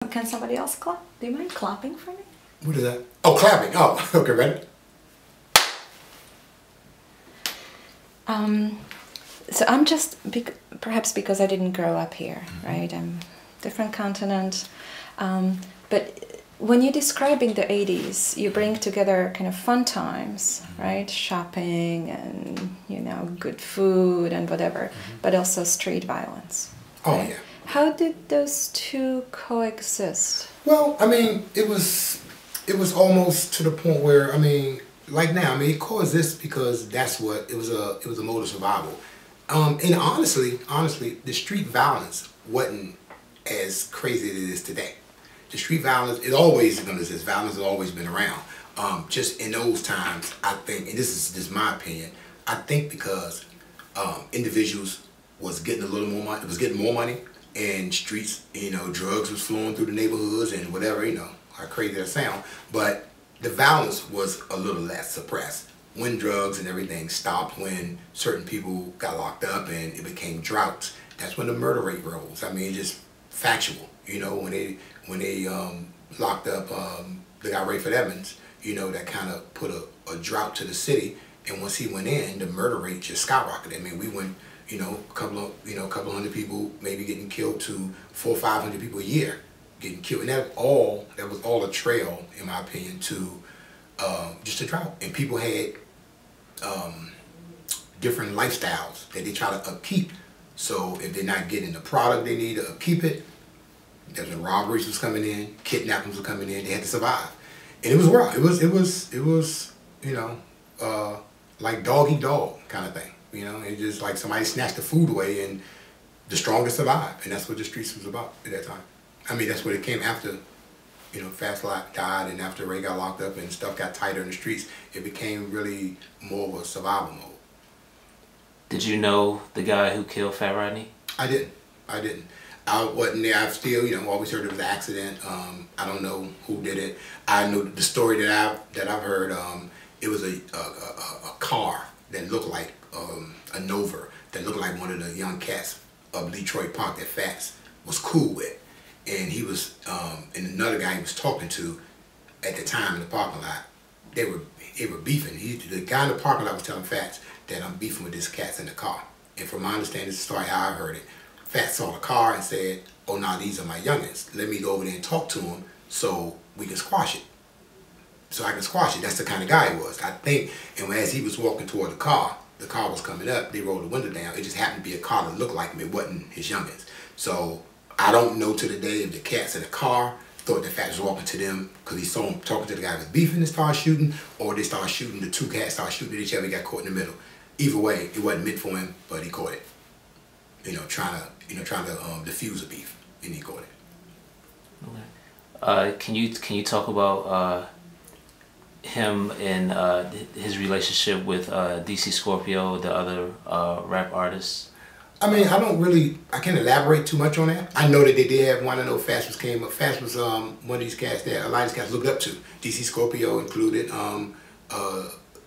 Can somebody else clap? Do you mind clapping for me? What is that? Oh, clapping. Oh, okay, ready? So I'm just, perhaps because I didn't grow up here, right? I'm different continent. But when you're describing the 80s, you bring together kind of fun times, right? Shopping and, you know, good food and whatever, but also street violence. Oh, right? yeah. How did those two coexist? Well, I mean, it was almost to the point where, I mean, like now, I mean, it coexists because that's what it was a mode of survival. And honestly, the street violence wasn't as crazy as it is today. The street violence is always going to exist. Violence has always been around. Just in those times, I think, and this is just my opinion, I think because individuals was getting a little more money, was getting more money, and streets, you know, drugs was flowing through the neighborhoods and whatever, you know, how crazy that sound, but the violence was a little less suppressed. When drugs and everything stopped, when certain people got locked up and it became droughts, that's when the murder rate rose. I mean, just factual. You know, when they locked up the guy Rayford Evans, you know, that kind of put a drought to the city. And once he went in, the murder rate just skyrocketed. I mean, we went, you know, a couple of hundred people maybe getting killed to 400 or 500 people a year getting killed, and that was all a trail, in my opinion, to just a drought. And people had different lifestyles that they try to upkeep. So if they're not getting the product they need to upkeep it, there's when robberies was coming in, kidnappings were coming in. They had to survive, and it was wild. It was you know, like dog eat dog kind of thing. You know, it's just like somebody snatched the food away and the strongest survived, and that's what the streets was about at that time. I mean, that's what it came after, you know, Fats Lot died and after Ray got locked up and stuff got tighter in the streets, it became really more of a survival mode. Did you know the guy who killed Fat Rodney? I didn't. I wasn't there. I've still, you know, always heard it was an accident. I don't know who did it. I know the story that I've heard. It was a car that looked like a Nova, that looked like one of the young cats of Detroit Park that Fats was cool with. And he was, and another guy he was talking to at the time in the parking lot, they were beefing. The guy in the parking lot was telling Fats that I'm beefing with this cat's in the car. And from my understanding, this is the story how I heard it, Fats saw the car and said, oh, nah, these are my youngins. Let me go over there and talk to them so we can squash it. So I can squash it. That's the kind of guy he was, I think. And as he was walking toward the car was coming up, they rolled the window down. It just happened to be a car that looked like him. It wasn't his youngins. So I don't know to the day if the cats in the car thought that Fats was walking to them because he saw him talking to the guy who was beefing and started shooting, or they started shooting, the two cats started shooting at each other and got caught in the middle. Either way, it wasn't meant for him, but he caught it. You know, trying to diffuse a beef, and he caught it. Okay. Can you talk about him and his relationship with DC Scorpio, the other rap artists? I mean, I can't elaborate too much on that. I know that they did have one. I know Fats was Fats was one of these cats that a lot of these cats looked up to. DC Scorpio included,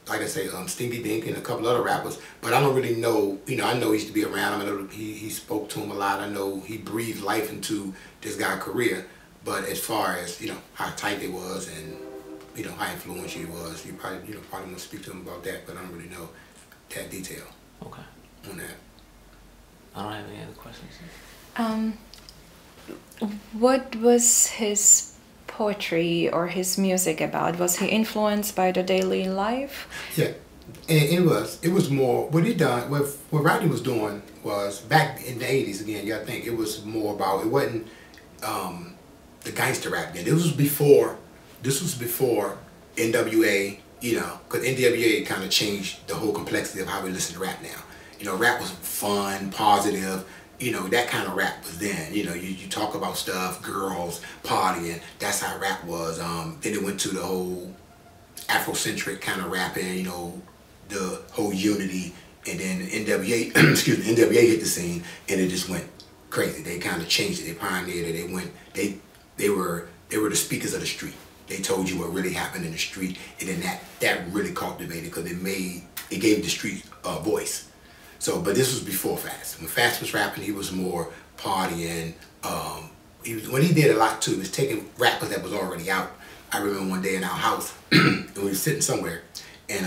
like I say, Stinky Dink and a couple other rappers. But I don't really know, you know, I know he used to be around him. I know he spoke to him a lot. I know he breathed life into this guy's career. But as far as, you know, how tight it was and, you know, how influential he was, you probably want to speak to him about that, but I don't really know that detail. Okay. On that. I don't have any other questions. What was his poetry or his music about? Was he influenced by the daily life? Yeah, and it was more, what Rodney was doing was, back in the 80s, again, you gotta think, it was more about, it wasn't the gangster rap then. This was before NWA, you know, because NWA kind of changed the whole complexity of how we listen to rap now. You know, rap was fun, positive, you know, that kind of rap was then. You know, you talk about stuff, girls, partying, that's how rap was. Then it went to the whole Afrocentric kind of rapping, you know, the whole unity, and then NWA, excuse me, NWA hit the scene, and it just went crazy. They kind of changed it, they pioneered it, they were the speakers of the street. They told you what really happened in the street, and then that really cultivated, because it gave the street a voice. So, but this was before Fats. When Fats was rapping, he was more partying, when he did a lot too, he was taking rappers that was already out. I remember one day in our house, and we were sitting somewhere, and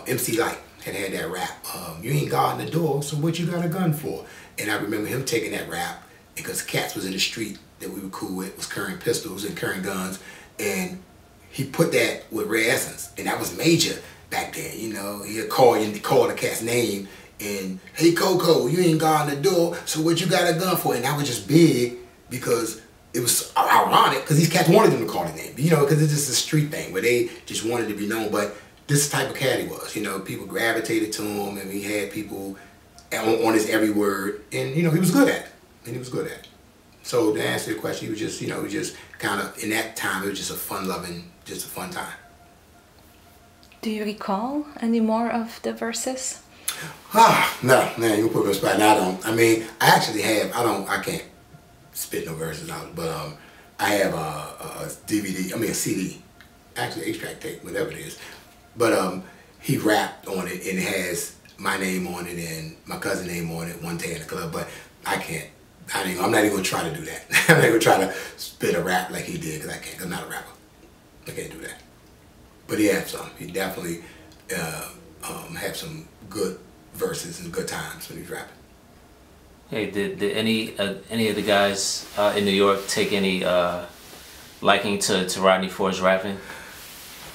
MC Light had that rap. You ain't guarding the door, so what you got a gun for? And I remember him taking that rap because cats was in the street that we were cool with, was carrying pistols and carrying guns, and he put that with Ray Essence, and that was major back then. You know, he'd call the cat's name, and hey Coco, you ain't guarding the door, so what you got a gun for? And that was just big because it was ironic because these cats wanted them to call their name, you know, because it's just a street thing where they just wanted to be known. But this type of cat he was, you know, people gravitated to him, and he had people on his every word, and you know, he was good at it, and he was good at it. So to answer your question, he was just, you know, just kind of, in that time, it was just a fun-loving, just a fun time. Do you recall any more of the verses? No, man, you put me on the spot. Now I don't. I mean, I actually have, I can't spit no verses out, but I have a DVD, I mean a CD, actually extract tape, whatever it is. But he rapped on it, and it has my name on it and my cousin's name on it, One Day in the Club, but I can't. I'm not even gonna try to do that. I'm not even gonna try to spit a rap like he did, because I can't. I'm not a rapper. I can't do that. But he had some. He definitely had some good verses and good times when he was rapping. Hey, did any of the guys in New York take any liking to Rodney Forge's rapping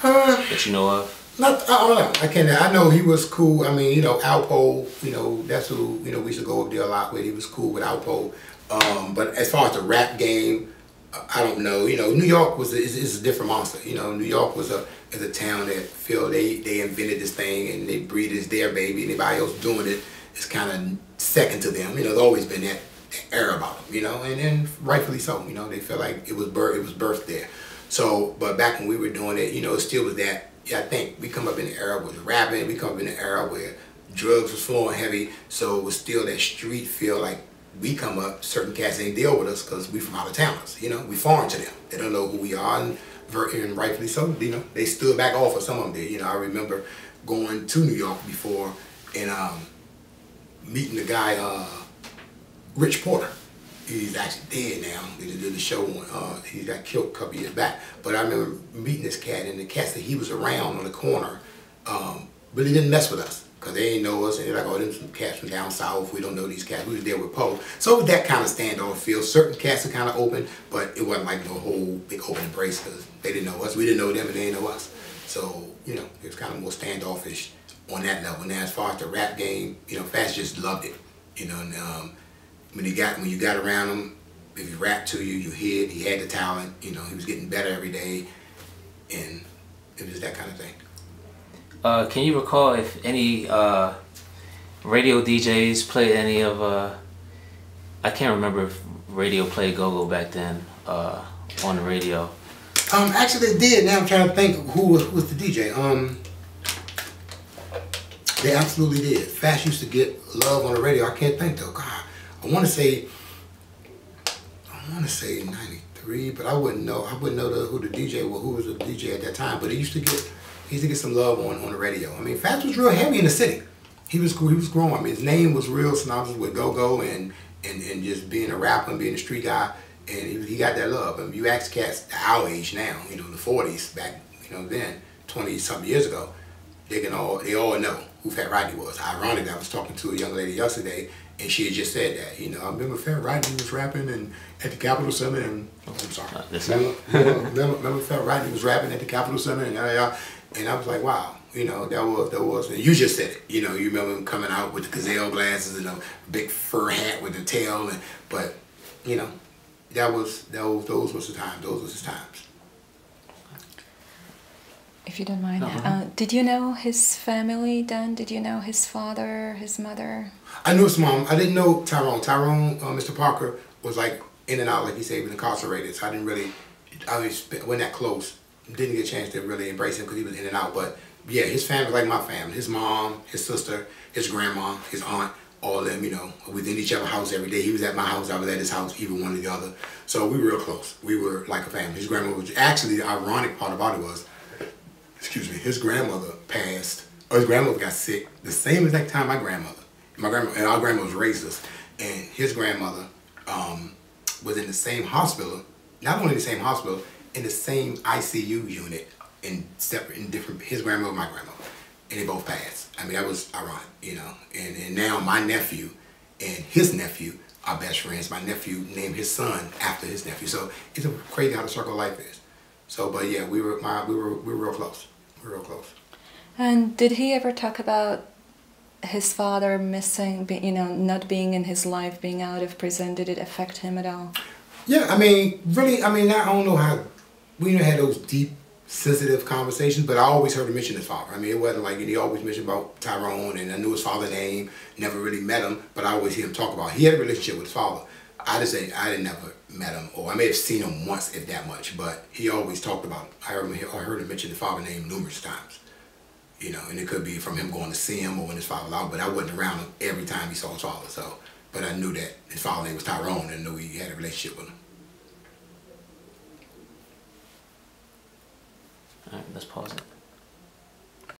that you know of? I don't know. I can't. I know he was cool. I mean, you know, Alpo. You know, that's who. You know, we used to go up there a lot with. He was cool with Alpo. But as far as the rap game, I don't know. You know, New York is a different monster. You know, New York is a town that feel they invented this thing and they breed it as their baby. Anybody else doing it is kind of second to them. You know, there's always been that air about them. You know, and rightfully so. You know, they feel like it was birthed there. So, but back when we were doing it, you know, it still was that. Yeah, I think we come up in the era with rapping, we come up in the era where drugs was flowing heavy, so it was still that street feel. Like we come up, certain cats ain't deal with us because we from out of towners, you know, we foreign to them. They don't know who we are, and rightfully so, you know, they stood back off, or some of them did. You know, I remember going to New York before and meeting the guy, Rich Porter. He's actually dead now. They did the show on, he got killed a couple years back. But I remember meeting this cat, and the cats that he was around on the corner really didn't mess with us because they didn't know us, and they're like, oh, them some cats from down south, we don't know these cats. We was there with Poe. So with that kind of standoff feel, certain cats are kind of open, but it wasn't like no whole big open embrace because they didn't know us, we didn't know them, and they didn't know us. So, you know, it was kind of more standoffish on that level. Now as far as the rap game, you know, Fats just loved it, you know, and when you got around him, if he rapped to you, you hear it. He had the talent. You know, he was getting better every day, and it was that kind of thing. Can you recall if any radio DJs played any of? I can't remember if radio played go-go back then on the radio. Actually, they did. Now I'm trying to think who was the DJ. They absolutely did. Fast used to get love on the radio. I can't think though. God. I want to say 93, but I wouldn't know. I wouldn't know who the DJ was, who was the DJ at that time. But he used to get some love on the radio. I mean, Fats was real heavy in the city. He was cool. He was growing. I mean, his name was real synonymous with go-go and just being a rapper and being a street guy. And he got that love. I mean, you ask cats our age now, you know, the 40s back, you know, then 20-something years ago, they all know who Fat Rodney was. Ironically, I was talking to a young lady yesterday, and she had just said that, you know, I remember Fat Rodney was rapping at the Capitol Center, and I'm sorry. Remember Fat Rodney was rapping at the Capitol Center, and I was like, wow, you know, that was. And you just said it, you know, you remember him coming out with the gazelle glasses and a big fur hat with the tail, but you know, those was the times. Those was his times. If you don't mind, did you know his family then? Did you know his father, his mother? I knew his mom. I didn't know Tyrone. Mr. Parker was like in and out, like he said, he was incarcerated. So I wasn't that close. Didn't get a chance to really embrace him because he was in and out. But yeah, his family was like my family. His mom, his sister, his grandma, his aunt, all of them, you know, within each other's house every day. He was at my house, I was at his house, either one or the other. So we were real close. We were like a family. His grandma was, actually the ironic part about it was, his grandmother passed, or his grandmother got sick the same exact time my grandmother. And our grandmother was racist, and his grandmother was in the same hospital, not only in the same hospital, in the same ICU unit, in separate, in different, his grandmother, my grandmother, and they both passed. I mean, that was ironic, you know. And now my nephew and his nephew are best friends. My nephew named his son after his nephew. So it's crazy how the circle of life is. So, but yeah, we were real close. We were real close. And did he ever talk about his father missing, you know, not being in his life, being out of prison? Did it affect him at all? Yeah, I mean, really, I mean, I don't know how, we didn't have those deep, sensitive conversations, but I always heard him mention his father. I mean, it wasn't like, he always mentioned about Tyrone, and I knew his father's name, never really met him, but I always hear him talk about it. He had a relationship with his father. I didn't never met him, or I may have seen him once, if that much, but he always talked about him. I heard him mention his father's name numerous times. You know, and it could be from him going to see him or when his father was out, but I wasn't around him every time he saw his father, so, but I knew that his father's name was Tyrone, and I knew he had a relationship with him. All right, let's pause it.